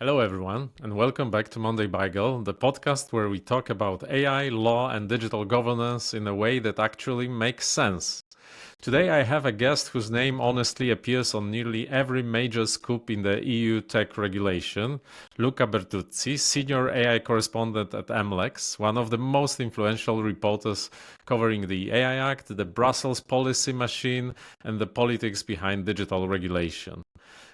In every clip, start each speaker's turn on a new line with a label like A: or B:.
A: Hello, everyone, and welcome back to Monday Bagel, the podcast where we talk about AI, law, and digital governance in a way that actually makes sense. Today, I have a guest whose name honestly appears on nearly every major scoop in the EU tech regulation, Luca Bertuzzi, Senior AI Correspondent at MLex, one of the most influential reporters covering the AI Act, the Brussels policy machine, and the politics behind digital regulation.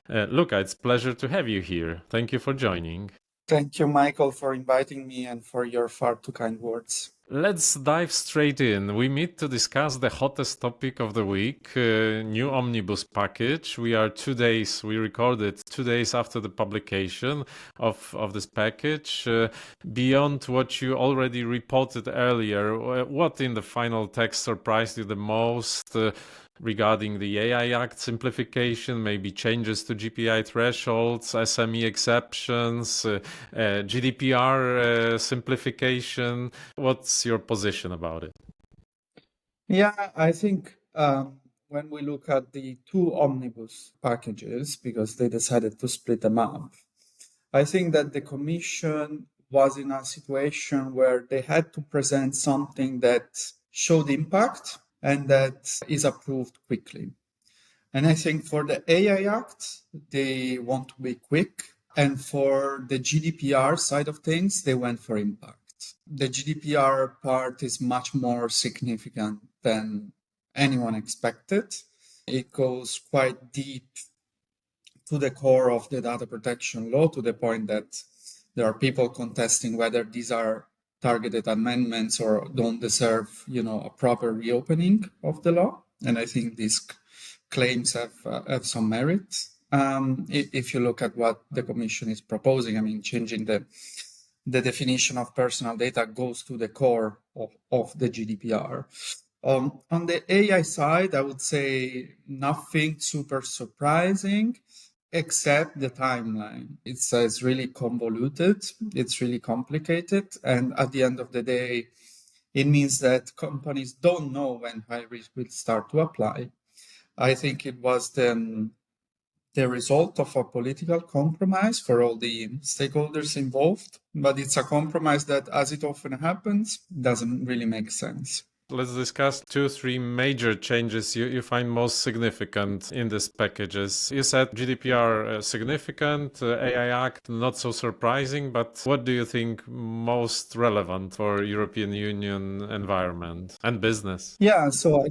A: Luca, it's a pleasure to have you here. Thank you for joining.
B: Thank you, Michael, for inviting me and for your far too kind words.
A: Let's dive straight in. We meet to discuss the hottest topic of the week, new Omnibus Package. We recorded 2 days after the publication of this package. Beyond what you already reported earlier, what in the final text surprised you the most? Regarding the AI Act simplification, maybe changes to GPI thresholds, SME exceptions, GDPR simplification. What's your position about it?
B: Yeah, I think when we look at the two omnibus packages, because they decided to split them up, I think that the Commission was in a situation where they had to present something that showed impact and that is approved quickly. And I think for the AI Act, they want to be quick. And for the GDPR side of things, they went for impact. The GDPR part is much more significant than anyone expected. It goes quite deep to the core of the data protection law, to the point that there are people contesting whether these are targeted amendments or don't deserve, a proper reopening of the law. And I think these claims have some merit. If you look at what the Commission is proposing, I mean, changing the definition of personal data goes to the core of the GDPR. On the AI side, I would say nothing super surprising, except the timeline. It's really convoluted, it's really complicated, and at the end of the day, it means that companies don't know when high risk will start to apply. I think it was the result of a political compromise for all the stakeholders involved, but it's a compromise that, as it often happens, doesn't really make sense.
A: Let's discuss 2-3 major changes you find most significant in these packages. You said GDPR significant, AI Act not so surprising, but what do you think most relevant for European Union environment and business?
B: Yeah, so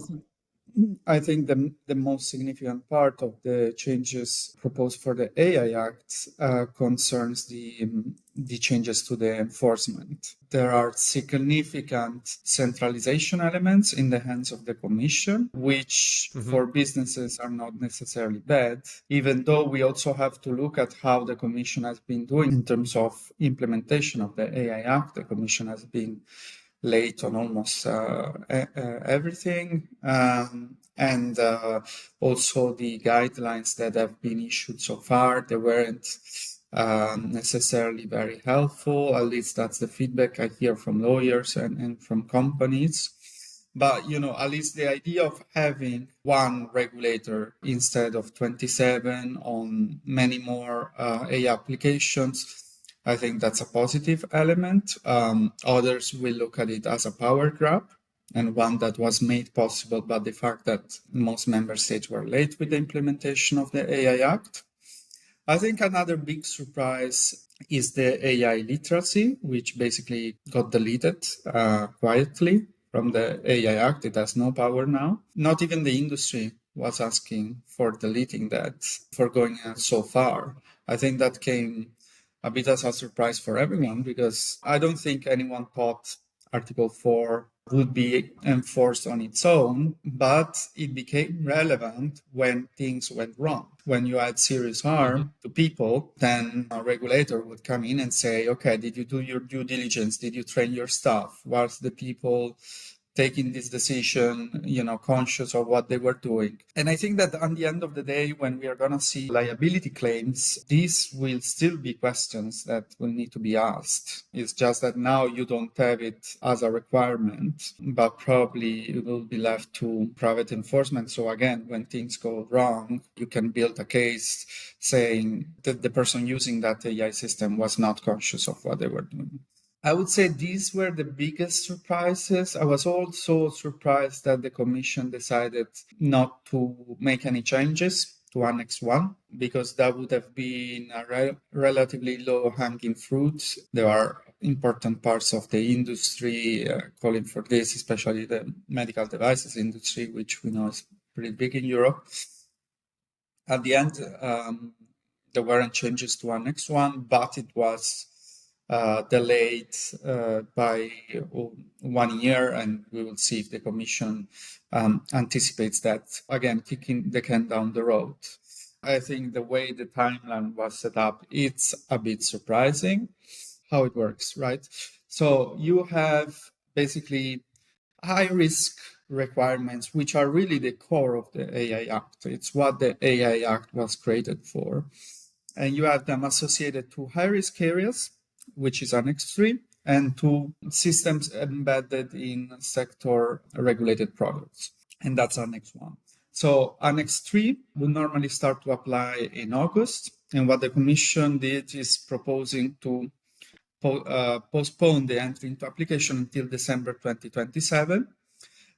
B: I think the most significant part of the changes proposed for the AI Act concerns the changes to the enforcement. There are significant centralization elements in the hands of the Commission, which for businesses are not necessarily bad, even though we also have to look at how the Commission has been doing in terms of implementation of the AI Act. The Commission has been late on almost everything. And also the guidelines that have been issued so far, they weren't necessarily very helpful. At least that's the feedback I hear from lawyers and from companies. But, at least the idea of having one regulator instead of 27 on many more AI applications, I think that's a positive element. Others will look at it as a power grab, and one that was made possible by the fact that most member states were late with the implementation of the AI Act. I think another big surprise is the AI literacy, which basically got deleted quietly from the AI Act. It has no power now. Not even the industry was asking for deleting that, for going so far. I think that came a bit as a surprise for everyone, because I don't think anyone thought Article 4 would be enforced on its own, but it became relevant when things went wrong. When you add serious harm to people, then a regulator would come in and say, okay, did you do your due diligence? Did you train your staff? Was the people taking this decision, conscious of what they were doing. And I think that at the end of the day, when we are going to see liability claims, these will still be questions that will need to be asked. It's just that now you don't have it as a requirement, but probably it will be left to private enforcement. So again, when things go wrong, you can build a case saying that the person using that AI system was not conscious of what they were doing. I would say these were the biggest surprises. I was also surprised that the Commission decided not to make any changes to Annex 1, because that would have been a relatively low-hanging fruit. There are important parts of the industry calling for this, especially the medical devices industry, which we know is pretty big in Europe. At the end, there weren't changes to Annex 1, but it was delayed by 1 year, and we will see if the Commission anticipates that, again, kicking the can down the road. I think the way the timeline was set up, it's a bit surprising how it works, right? So you have basically high-risk requirements, which are really the core of the AI Act. It's what the AI Act was created for. And you have them associated to high-risk areas, which is Annex 3, and to systems embedded in sector regulated products. And that's Annex 1. So Annex 3 will normally start to apply in August. And what the Commission did is proposing to postpone the entry into application until December 2027.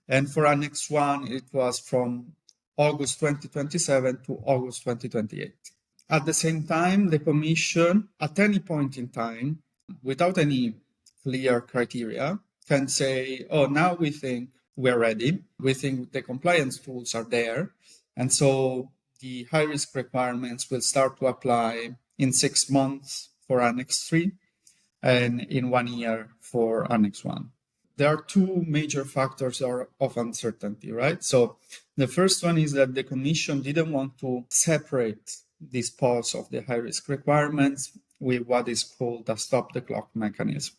B: And for Annex 1, it was from August 2027 to August 2028. At the same time, the Commission, at any point in time, without any clear criteria, can say, oh, now we think we're ready. We think the compliance tools are there. And so the high-risk requirements will start to apply in 6 months for Annex 3 and in 1 year for Annex 1. There are two major factors of uncertainty, right? So the first one is that the Commission didn't want to separate this pause of the high-risk requirements with what is called a stop-the-clock mechanism.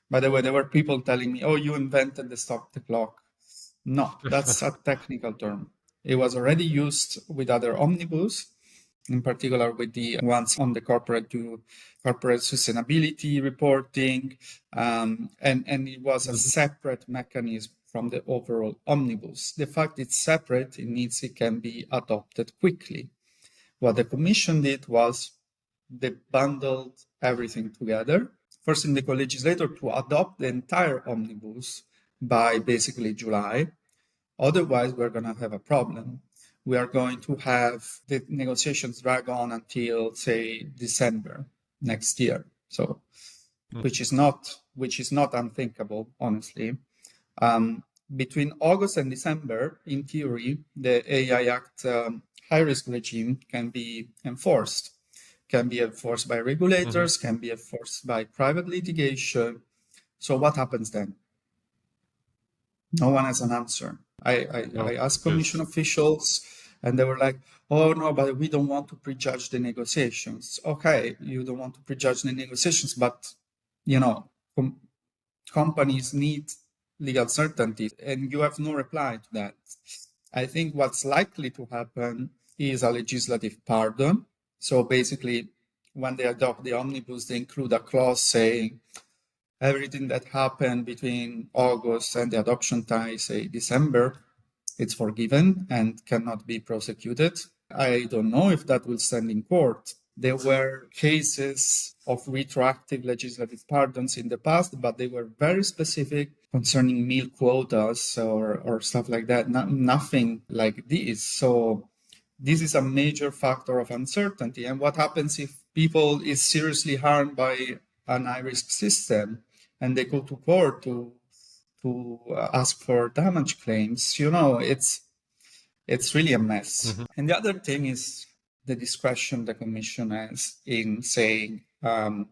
B: By the way, there were people telling me, oh, you invented the stop-the-clock. No, that's a technical term. It was already used with other omnibus, in particular with the ones on the corporate sustainability reporting, and it was a separate mechanism from the overall omnibus. The fact it's separate, it can be adopted quickly. What the Commission did was they bundled everything together, forcing the co-legislator to adopt the entire omnibus by basically July. Otherwise, we're going to have a problem. We are going to have the negotiations drag on until, say, December next year. So, which is not unthinkable, honestly. Between August and December, in theory, the AI Act high-risk regime can be enforced. Can be enforced by regulators, can be enforced by private litigation. So what happens then? No one has an answer. I asked Commission officials, and they were like, oh, no, but we don't want to prejudge the negotiations. Okay, you don't want to prejudge the negotiations, but, companies need legal certainty, and you have no reply to that. I think what's likely to happen is a legislative pardon. So basically, when they adopt the omnibus, they include a clause saying everything that happened between August and the adoption time, say December, it's forgiven and cannot be prosecuted. I don't know if that will stand in court. There were cases of retroactive legislative pardons in the past, but they were very specific concerning meal quotas or stuff like that. Nothing like this. So this is a major factor of uncertainty. And what happens if people is seriously harmed by an high-risk system and they go to court to ask for damage claims? It's really a mess. And the other thing is the discretion the Commission has in saying, oh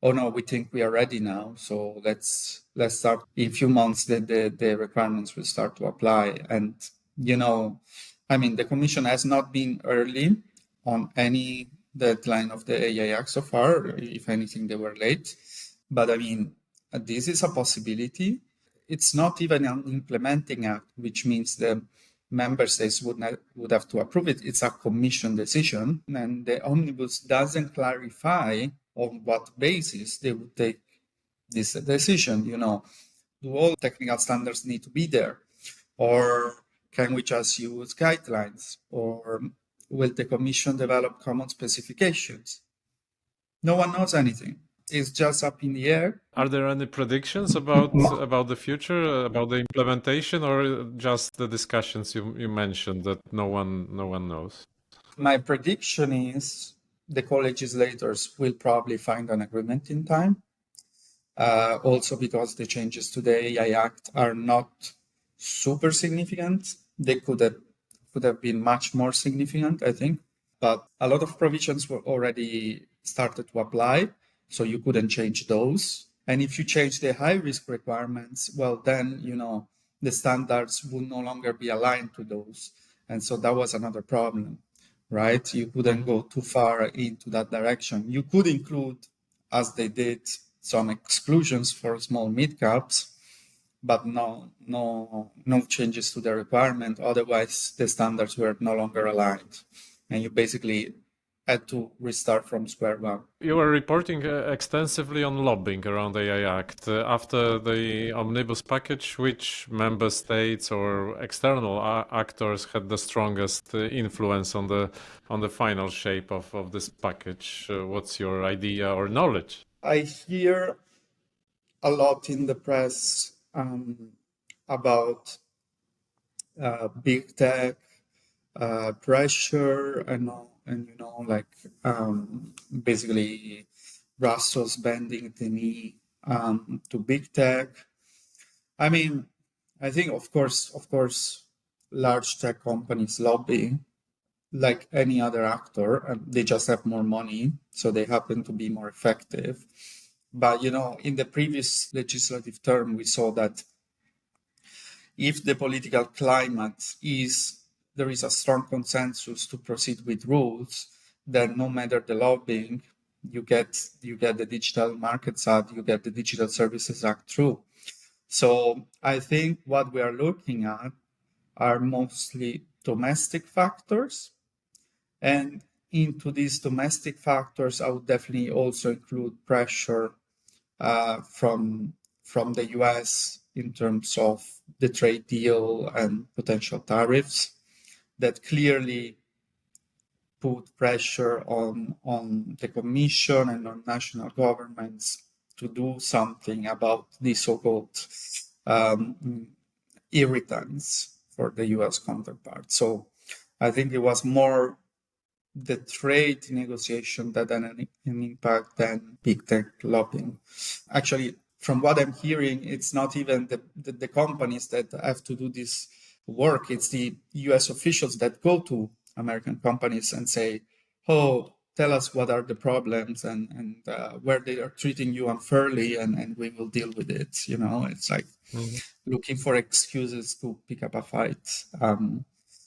B: no, we think we are ready now, so let's start. In a few months, the requirements will start to apply. And, the Commission has not been early on any deadline of the AI Act so far. If anything, they were late. But this is a possibility. it's not even an implementing act, which means the member states would have to approve it. It's a commission decision, and the omnibus doesn't clarify on what basis they would take this decision. Do all technical standards need to be there, or can we just use guidelines, or will the commission develop common specifications? No one knows anything. It's just up in the air.
A: Are there any predictions about the future, about the implementation, or just the discussions you mentioned that no one knows?
B: My prediction is the co-legislators will probably find an agreement in time. Also because the changes to the AI Act are not super significant. They could have been much more significant, I think. But a lot of provisions were already started to apply, so you couldn't change those. And if you change the high risk requirements, well, then, the standards will no longer be aligned to those. And so that was another problem, right? You couldn't go too far into that direction. You could include, as they did, some exclusions for small mid-caps, but no changes to the requirement. Otherwise, the standards were no longer aligned. And you basically had to restart from square one.
A: You were reporting extensively on lobbying around the AI Act. After the Omnibus Package, which member states or external actors had the strongest influence on the final shape of this package? What's your idea or knowledge?
B: I hear a lot in the press about big tech pressure and basically Brussels bending the knee to big tech. I mean, I think of course, large tech companies lobby like any other actor. They just have more money, so they happen to be more effective. But in the previous legislative term, we saw that if the political climate there is a strong consensus to proceed with rules, then no matter the lobbying, you get the Digital Markets Act, you get the Digital Services Act through. So I think what we are looking at are mostly domestic factors. And into these domestic factors, I would definitely also include pressure from the US in terms of the trade deal and potential tariffs that clearly put pressure on the Commission and on national governments to do something about the so-called irritants for the US counterpart. So I think it was more the trade negotiation that had an impact than big tech lobbying. Actually, from what I'm hearing, it's not even the companies that have to do this work. It's the US officials that go to American companies and say, oh, tell us what are the problems and where they are treating you unfairly, and we will deal with it. It's like looking for excuses to pick up a fight.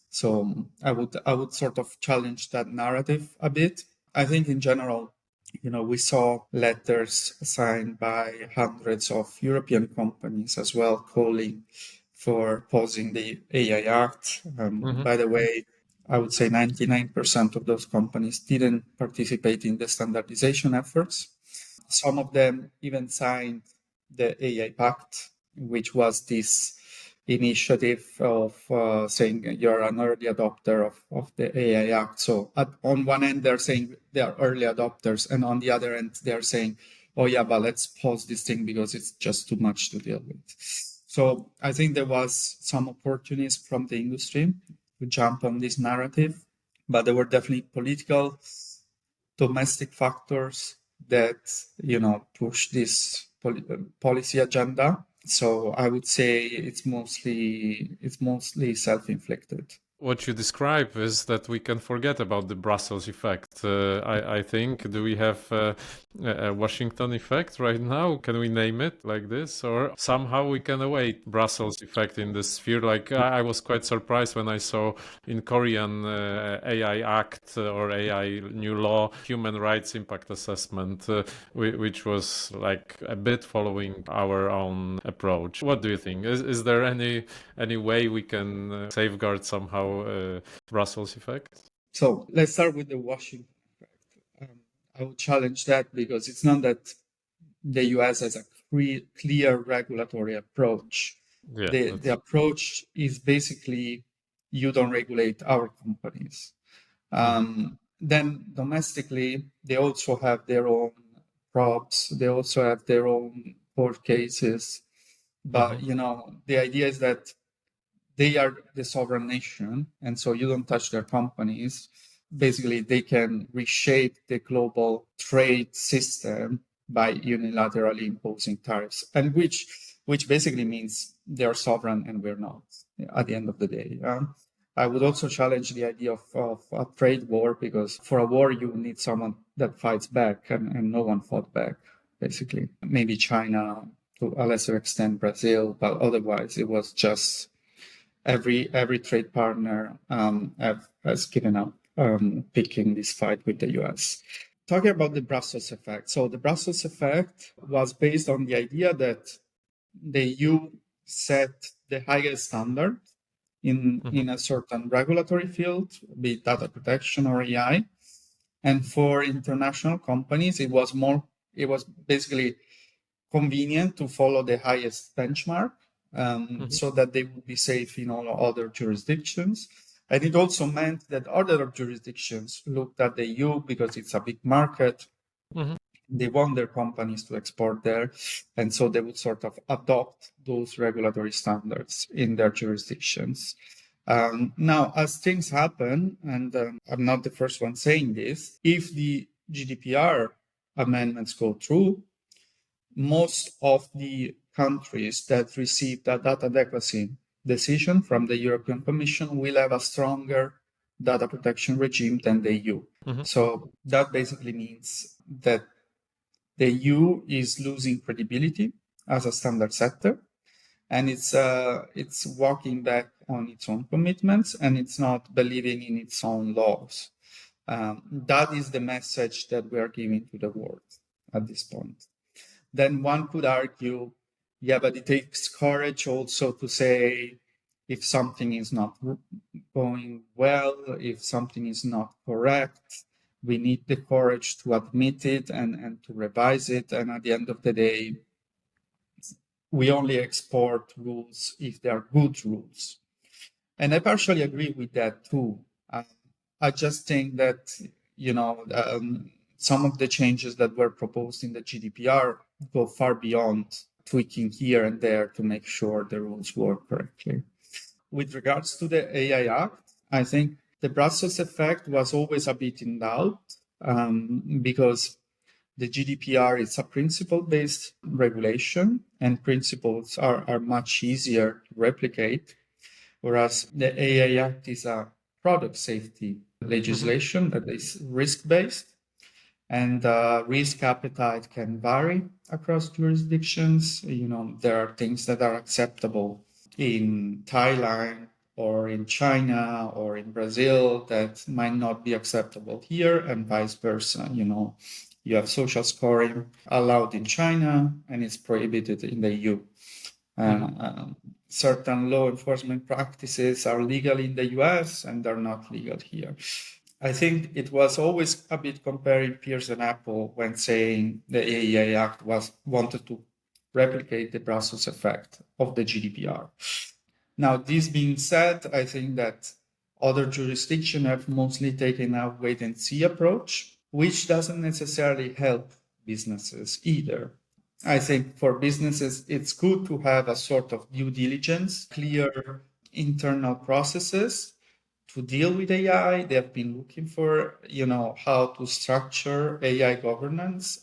B: So I would sort of challenge that narrative a bit. I think in general, we saw letters signed by hundreds of European companies as well calling for opposing the AI Act. By the way, I would say 99% of those companies didn't participate in the standardization efforts. Some of them even signed the AI Pact, which was this initiative of saying you're an early adopter of the AI Act. So on one end, they're saying they are early adopters, and on the other end, they're saying, oh yeah, but let's pause this thing because it's just too much to deal with. So I think there was some opportunism from the industry to jump on this narrative, but there were definitely political, domestic factors that, push this policy agenda. So I would say it's mostly self-inflicted.
A: what you describe is that we can forget about the Brussels effect. I think, do we have a Washington effect right now? Can we name it like this? Or somehow we can await Brussels effect in this sphere? Like I was quite surprised when I saw in Korean AI Act or AI new law, human rights impact assessment, which was like a bit following our own approach. What do you think? Is there any way we can safeguard somehow Brussels effect?
B: So let's start with the Washington effect. I would challenge that because it's not that the US has a clear regulatory approach.
A: Yeah,
B: The approach is basically you don't regulate our companies. Then domestically, they also have their own probes. They also have their own court cases. But the idea is that they are the sovereign nation, and so you don't touch their companies. Basically, they can reshape the global trade system by unilaterally imposing tariffs, and which basically means they're sovereign and we're not. At the end of the day, I would also challenge the idea of a trade war, because for a war you need someone that fights back, and no one fought back. Basically, maybe China, to a lesser extent Brazil, but otherwise it was just every trade partner has given up picking this fight with the US. Talking about the Brussels effect. So the Brussels effect was based on the idea that the EU set the highest standard in a certain regulatory field, be it data protection or AI. And for international companies, it was basically convenient to follow the highest benchmark, so that they would be safe in all other jurisdictions. And it also meant that other jurisdictions looked at the EU because it's a big market. They want their companies to export there. And so they would sort of adopt those regulatory standards in their jurisdictions. Now, as things happen, and I'm not the first one saying this, if the GDPR amendments go through, most of the countries that received a data adequacy decision from the European Commission will have a stronger data protection regime than the EU. So that basically means that the EU is losing credibility as a standard setter, and it's walking back on its own commitments, and it's not believing in its own laws. That is the message that we are giving to the world at this point. Then one could argue, yeah, but it takes courage also to say if something is not going well, if something is not correct, we need the courage to admit it and to revise it. And at the end of the day, we only export rules if they are good rules. And I partially agree with that too. I just think that, some of the changes that were proposed in the GDPR go far beyond tweaking here and there to make sure the rules work correctly. With regards to the AI Act, I think the Brussels effect was always a bit in doubt, because the GDPR is a principle-based regulation, and principles are much easier to replicate, whereas the AI Act is a product safety legislation that is risk-based, and risk appetite can vary across jurisdictions. There are things that are acceptable in Thailand or in China or in Brazil that might not be acceptable here, and vice versa. You have social scoring allowed in China and it's prohibited in the EU. Certain law enforcement practices are legal in the US and they're not legal here. I think it was always a bit comparing pears and apple when saying the AI Act wanted to replicate the Brussels effect of the GDPR. Now, this being said, I think that other jurisdictions have mostly taken a wait-and-see approach, which doesn't necessarily help businesses either. I think for businesses, it's good to have a sort of due diligence, clear internal processes to deal with AI. They have been looking for, how to structure AI governance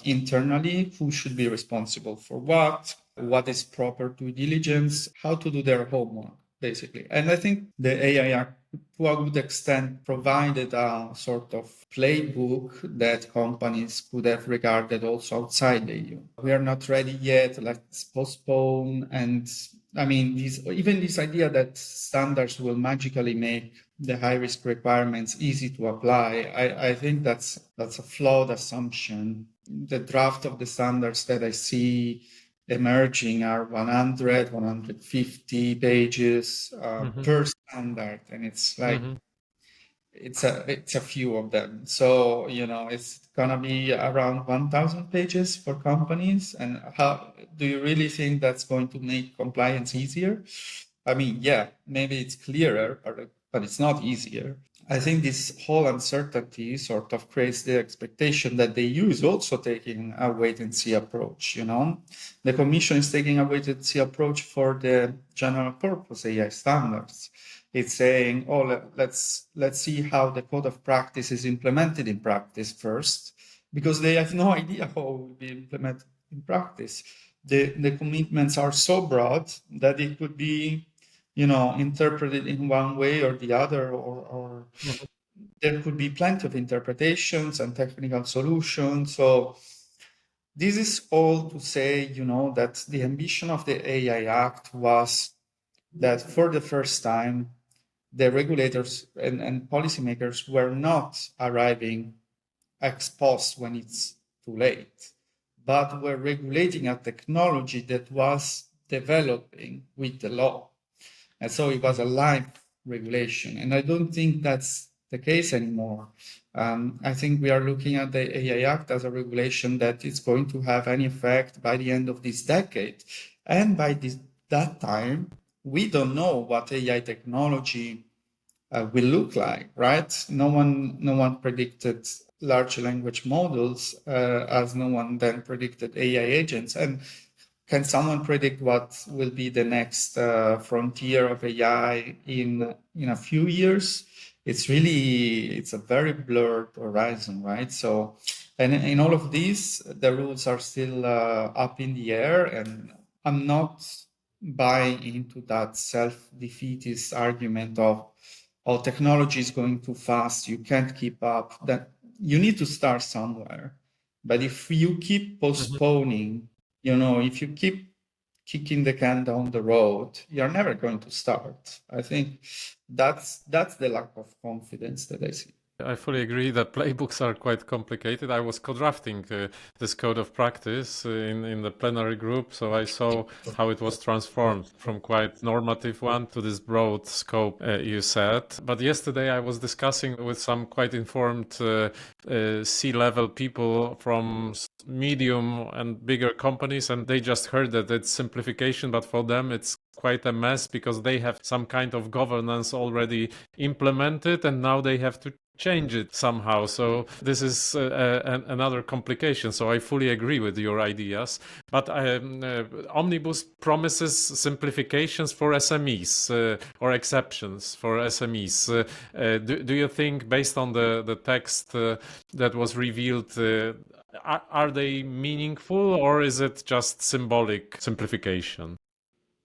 B: internally, who should be responsible for what is proper due diligence, how to do their homework, basically. And I think the AI Act to a good extent provided a sort of playbook that companies could have regarded also outside the EU. We are not ready yet, let's postpone. And I mean, even this idea that standards will magically make the high-risk requirements easy to apply, I think that's a flawed assumption. The draft of the standards that I see emerging are 100, 150 pages per standard, and it's like it's a few of them. So it's gonna be around 1,000 pages for companies. And how do you really think that's going to make compliance easier? I mean, yeah, maybe it's clearer, but it's not easier. I think this whole uncertainty sort of creates the expectation that the EU is also taking a wait-and-see approach. The Commission is taking a wait-and-see approach for the general purpose AI standards. It's saying, oh, let's see how the code of practice is implemented in practice first, because they have no idea how it will be implemented in practice. The commitments are so broad that it could be interpreted in one way or the other, or there could be plenty of interpretations and technical solutions. So this is all to say, that the ambition of the AI Act was that for the first time, the regulators and policymakers were not arriving ex post when it's too late, but were regulating a technology that was developing with the law. And so it was a live regulation. And I don't think that's the case anymore. I think we are looking at the AI Act as a regulation that is going to have any effect by the end of this decade. And by that time, we don't know what AI technology will look like, right? No one predicted large language models, as no one then predicted AI agents. And can someone predict what will be the next frontier of AI in a few years? It's a very blurred horizon, right? So, and in all of these, the rules are still up in the air, and I'm not buying into that self-defeatist argument of, oh, technology is going too fast, you can't keep up. That you need to start somewhere. But if you keep postponing, if you keep kicking the can down the road, you're never going to start. I think that's the lack of confidence that I see.
A: I fully agree that playbooks are quite complicated. I was co-drafting this code of practice in the plenary group, so I saw how it was transformed from quite normative one to this broad scope you said. But yesterday I was discussing with some quite informed C-level people from medium and bigger companies, and they just heard that it's simplification, but for them it's quite a mess because they have some kind of governance already implemented and now they have to change it somehow. So this is another complication. So I fully agree with your ideas. But Omnibus promises simplifications for SMEs or exceptions for SMEs. Do you think, based on the text that was revealed, are they meaningful, or is it just symbolic simplification?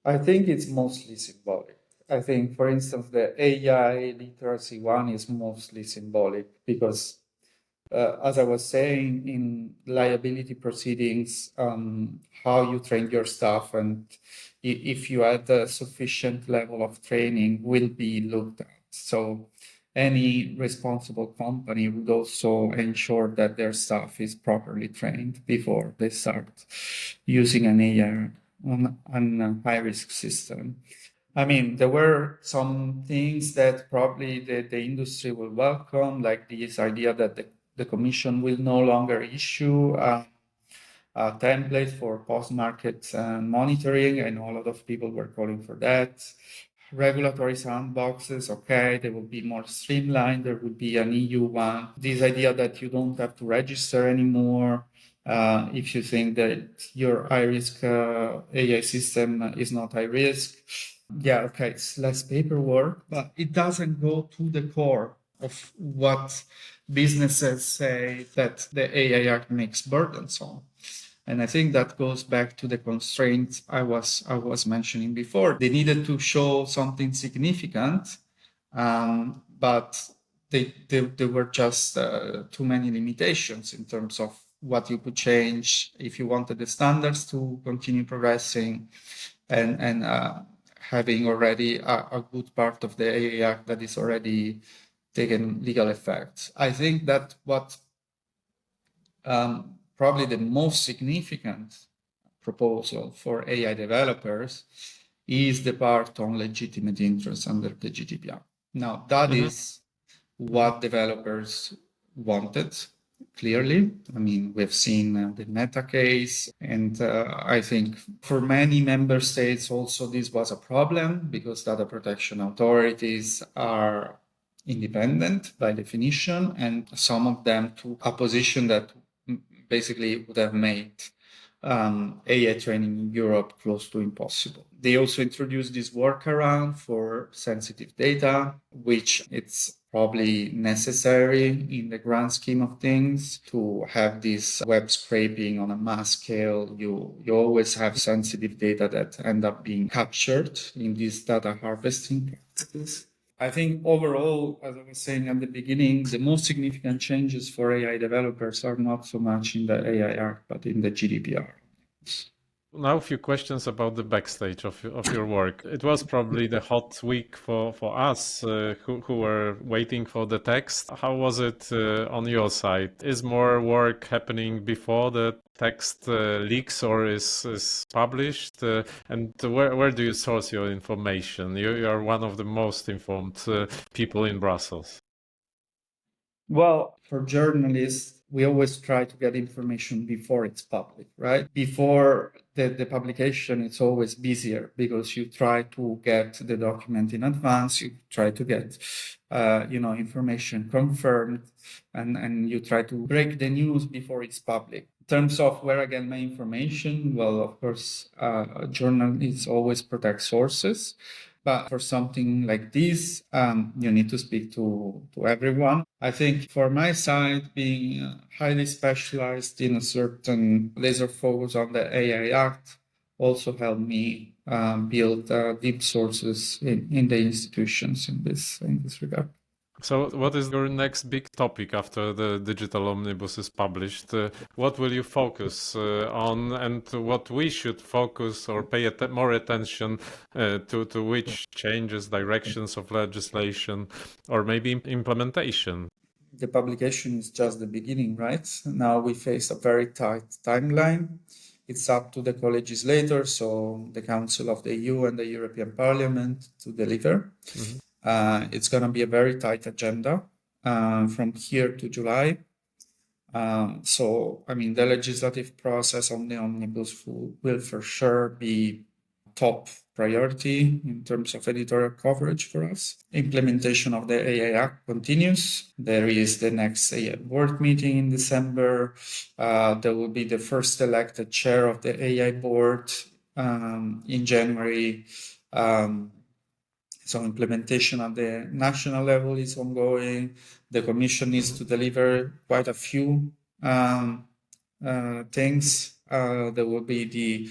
B: I think it's mostly symbolic. I think, for instance, the AI literacy one is mostly symbolic because, as I was saying, in liability proceedings, how you train your staff and if you had a sufficient level of training will be looked at. So any responsible company would also ensure that their staff is properly trained before they start using an AI on a high-risk system. I mean, there were some things that probably the industry will welcome, like this idea that the Commission will no longer issue a template for post-market monitoring. I know a lot of people were calling for that. Regulatory sandboxes, okay, they will be more streamlined. There will be an EU one. This idea that you don't have to register anymore if you think that your high-risk AI system is not high risk. Yeah, okay, it's less paperwork, but it doesn't go to the core of what businesses say that the AI Act makes burdensome. And I think that goes back to the constraints I was mentioning before. They needed to show something significant but there were just too many limitations in terms of what you could change if you wanted the standards to continue progressing and having already a good part of the AI Act that is already taken legal effect. I think that what probably the most significant proposal for AI developers is the part on legitimate interest under the GDPR. Now, that is what developers wanted, clearly. I mean, we've seen the Meta case, and I think for many member states also this was a problem because data protection authorities are independent by definition, and some of them took a position that basically would have made AI training in Europe close to impossible. They also introduced this workaround for sensitive data, which it's probably necessary in the grand scheme of things to have this web scraping on a mass scale. You always have sensitive data that end up being captured in these data harvesting practices. I think overall, as I was saying at the beginning, the most significant changes for AI developers are not so much in the AI Act, but in the GDPR.
A: Now, a few questions about the backstage of your work. It was probably the hot week for us who were waiting for the text. How was it on your side? Is more work happening before the text leaks or is published? And where do you source your information? You are one of the most informed people in Brussels.
B: Well, for journalists, we always try to get information before it's public, right? Before the publication, it's always busier because you try to get the document in advance, you try to get information confirmed, and you try to break the news before it's public. In terms of where I get my information, well, of course, journalists always protect sources. But for something like this, you need to speak to everyone. I think for my side, being highly specialized in a certain laser focus on the AI Act also helped me build deep sources in the institutions in this regard.
A: So what is your next big topic after the digital omnibus is published? What will you focus on, and what we should focus or pay more attention to which changes, directions of legislation, or maybe implementation?
B: The publication is just the beginning, right? Now we face a very tight timeline. It's up to the co-legislators, so the Council of the EU and the European Parliament, to deliver. It's going to be a very tight agenda from here to July. So, I mean, the legislative process on the omnibus will for sure be top priority in terms of editorial coverage for us. Implementation of the AI Act continues. There is the next AI board meeting in December. There will be the first elected chair of the AI board in January. So implementation at the national level is ongoing. The Commission needs to deliver quite a few things. There will be the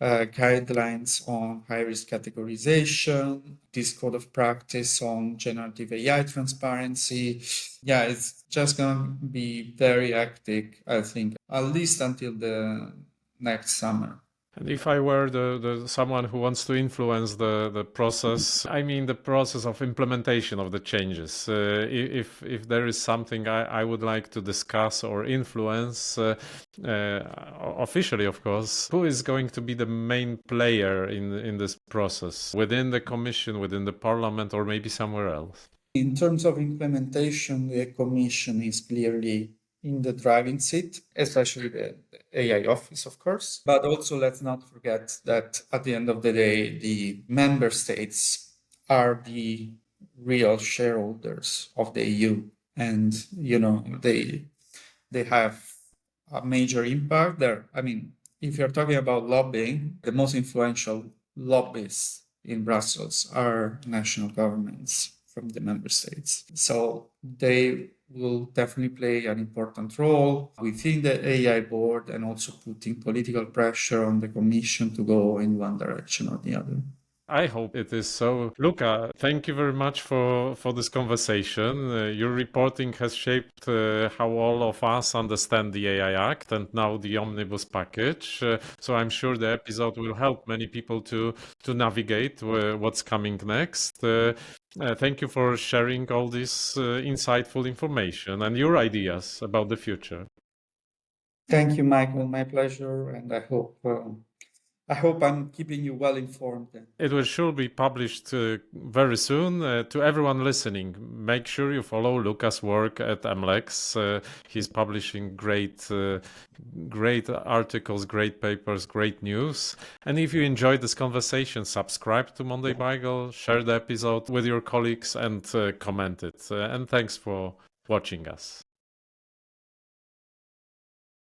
B: guidelines on high-risk categorization, this code of practice on generative AI transparency. Yeah, it's just going to be very hectic, I think, at least until the next summer.
A: And if I were the someone who wants to influence the process, I mean the process of implementation of the changes, if there is something I would like to discuss or influence, officially of course, who is going to be the main player in this process, within the Commission, within the Parliament, or maybe somewhere else?
B: In terms of implementation, the Commission is clearly in the driving seat, especially the AI office, of course. But also, let's not forget that at the end of the day, the member states are the real shareholders of the EU. And, they have a major impact there. I mean, if you're talking about lobbying, the most influential lobbyists in Brussels are national governments from the member states. So they will definitely play an important role within the AI board and also putting political pressure on the Commission to go in one direction or the other.
A: I hope it is so. Luca, thank you very much for this conversation. Your reporting has shaped how all of us understand the AI Act and now the Omnibus Package. So I'm sure the episode will help many people to navigate what's coming next. Thank you for sharing all this insightful information and your ideas about the future.
B: Thank you, Michael. My pleasure, and I hope I'm keeping you well informed.
A: It will sure be published very soon. To everyone listening, make sure you follow Luca's work at MLex. He's publishing great articles, great papers, great news. And if you enjoyed this conversation, subscribe to Monday Bagel, share the episode with your colleagues, and comment it. And thanks for watching us.